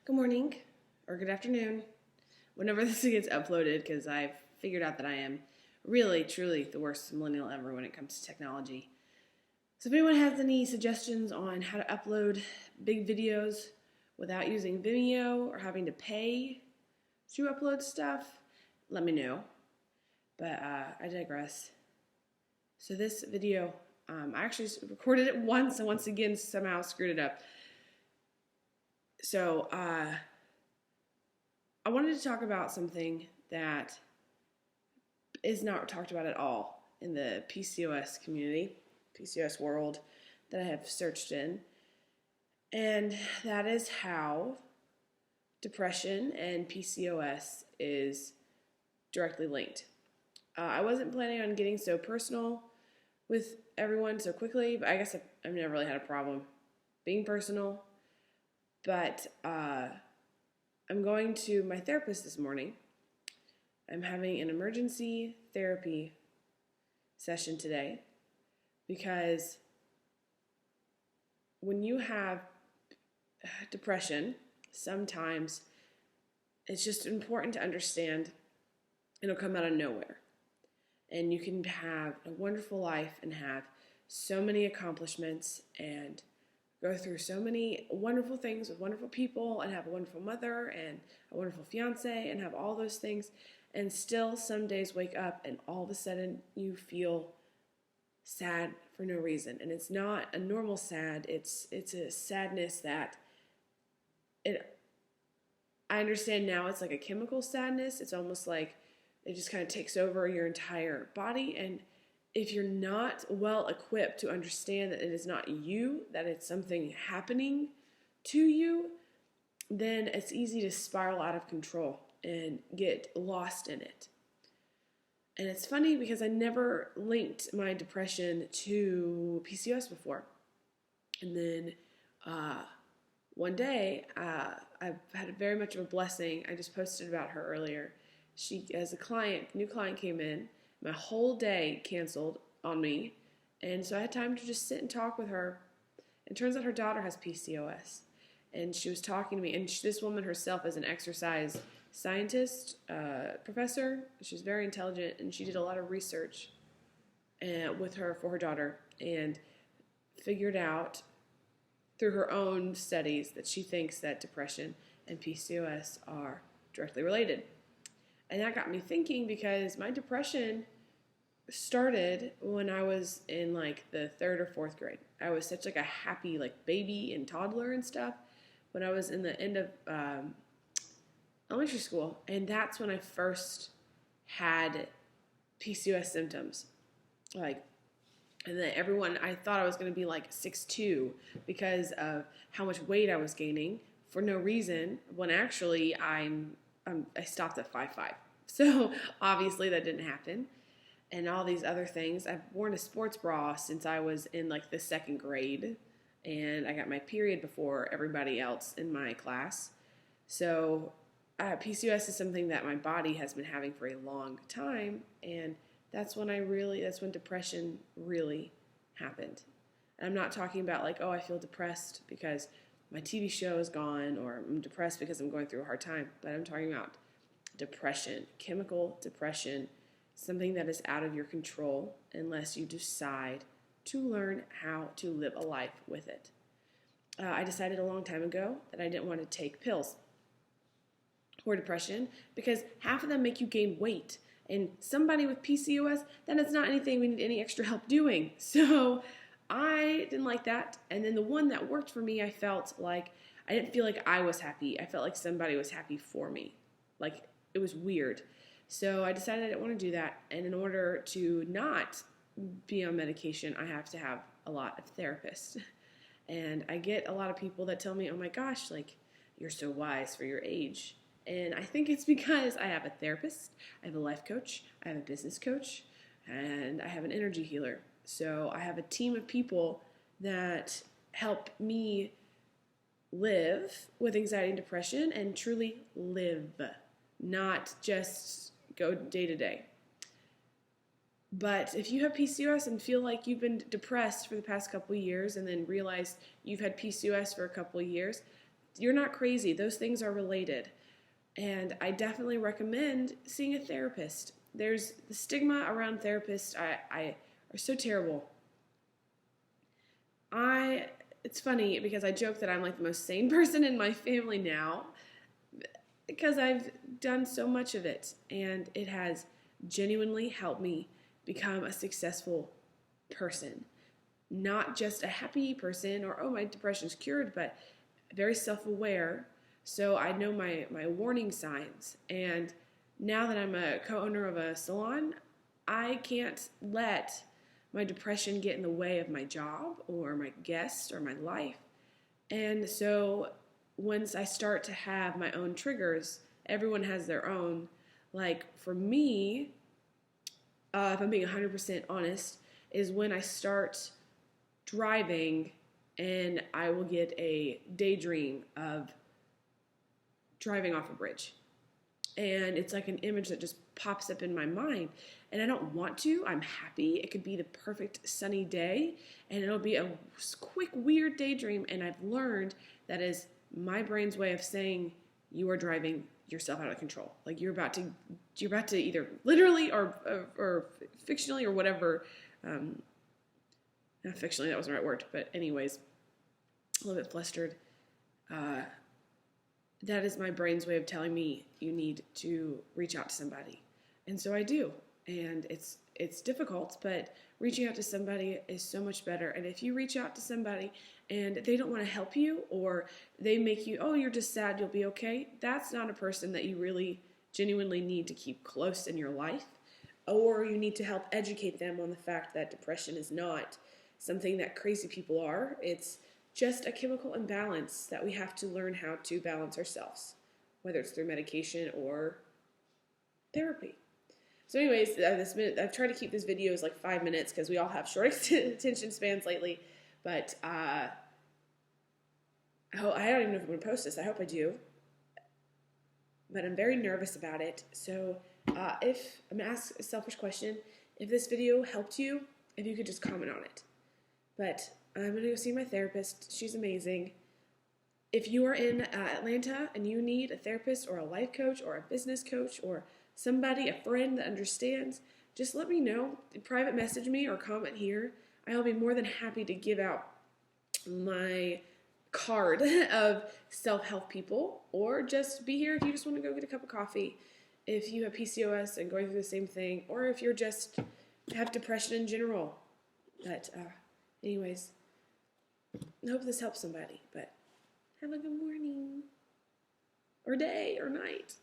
Good morning or good afternoon, whenever this gets uploaded, because I've figured out that I am really, truly the worst millennial ever when it comes to technology. So if anyone has any suggestions on how to upload big videos without using Vimeo or having to pay to upload stuff, let me know. But I digress. So this video, I actually recorded it once and once again somehow screwed it up. So I wanted to talk about something that is not talked about at all in the PCOS community, PCOS world that I have searched in. And that is how depression and PCOS is directly linked. I wasn't planning on getting so personal with everyone so quickly, but I guess I've never really had a problem being personal. But I'm going to my therapist this morning. I'm having an emergency therapy session today because when you have depression, sometimes it's just important to understand it'll come out of nowhere. And you can have a wonderful life and have so many accomplishments and go through so many wonderful things with wonderful people and have a wonderful mother and a wonderful fiance and have all those things, and still some days wake up and all of a sudden you feel sad for no reason. And it's not a normal sad, it's a sadness that I understand now it's like a chemical sadness. It's almost like it just kind of takes over your entire body, and if you're not well equipped to understand that it is not you, that it's something happening to you, then it's easy to spiral out of control and get lost in it. And it's funny because I never linked my depression to PCOS before. And then one day, I've had very much of a blessing. I just posted about her earlier. She, as a new client came in, my whole day canceled on me, and so I had time to just sit and talk with her. It turns out her daughter has PCOS, and she was talking to me, and this woman herself is an exercise scientist, professor. She's very intelligent, and she did a lot of research with her for her daughter, and figured out through her own studies that she thinks that depression and PCOS are directly related. And that got me thinking, because my depression started when I was in like the 3rd or 4th grade. I was such like a happy like baby and toddler and stuff when I was in the end of elementary school. And that's when I first had PCOS symptoms. And then I thought I was going to be like 6'2" because of how much weight I was gaining for no reason, when actually I stopped at 5'5". So obviously that didn't happen. And all these other things. I've worn a sports bra since I was in like the 2nd grade. And I got my period before everybody else in my class. So PCOS is something that my body has been having for a long time. And that's when depression really happened. And I'm not talking about like, oh, I feel depressed because my TV show is gone, or I'm depressed because I'm going through a hard time. But I'm talking about depression, chemical depression, something that is out of your control unless you decide to learn how to live a life with it. I decided a long time ago that I didn't want to take pills for depression because half of them make you gain weight. And somebody with PCOS, that is not anything we need any extra help doing. So I didn't like that. And then the one that worked for me, I felt like I didn't feel like I was happy. I felt like somebody was happy for me. Like it was weird. So I decided I didn't want to do that. And in order to not be on medication, I have to have a lot of therapists. And I get a lot of people that tell me, oh my gosh, like you're so wise for your age. And I think it's because I have a therapist, I have a life coach, I have a business coach, and I have an energy healer. So I have a team of people that help me live with anxiety and depression, and truly live, not just go day to day. But if you have PCOS and feel like you've been depressed for the past couple of years and then realize you've had PCOS for a couple of years, you're not crazy. Those things are related. And I definitely recommend seeing a therapist. There's the stigma around therapists I are so terrible. It's funny because I joke that I'm like the most sane person in my family now because I've done so much of it, and it has genuinely helped me become a successful person. Not just a happy person or, oh, my depression's cured, but very self-aware. So I know my warning signs. And now that I'm a co-owner of a salon, I can't let my depression get in the way of my job or my guests or my life. And so once I start to have my own triggers, everyone has their own. Like for me, if I'm being 100% honest, is when I start driving and I will get a daydream of driving off a bridge. And it's like an image that just pops up in my mind. And I don't want to. I'm happy. It could be the perfect sunny day, and it'll be a quick, weird daydream. And I've learned that is my brain's way of saying you are driving yourself out of control. Like you're about to either literally or fictionally or whatever. Not fictionally, that wasn't the right word. But anyways, a little bit flustered. That is my brain's way of telling me you need to reach out to somebody. And so I do. And it's difficult, but reaching out to somebody is so much better. And if you reach out to somebody and they don't want to help you, or they make you, oh, you're just sad, you'll be okay, that's not a person that you really genuinely need to keep close in your life. Or you need to help educate them on the fact that depression is not something that crazy people are. It's just a chemical imbalance that we have to learn how to balance ourselves, whether it's through medication or therapy. So anyways, I've tried to keep this videos like 5 minutes because we all have short attention spans lately. But I don't even know if I'm going to post this. I hope I do. But I'm very nervous about it. So if I'm going to ask a selfish question, if this video helped you, if you could just comment on it. But I'm going to go see my therapist. She's amazing. If you are in Atlanta and you need a therapist or a life coach or a business coach or somebody, a friend that understands, just let me know. Private message me or comment here. I'll be more than happy to give out my card of self-help people, or just be here if you just want to go get a cup of coffee, if you have PCOS and going through the same thing, or if you're just have depression in general. But anyways, I hope this helps somebody. But have a good morning or day or night.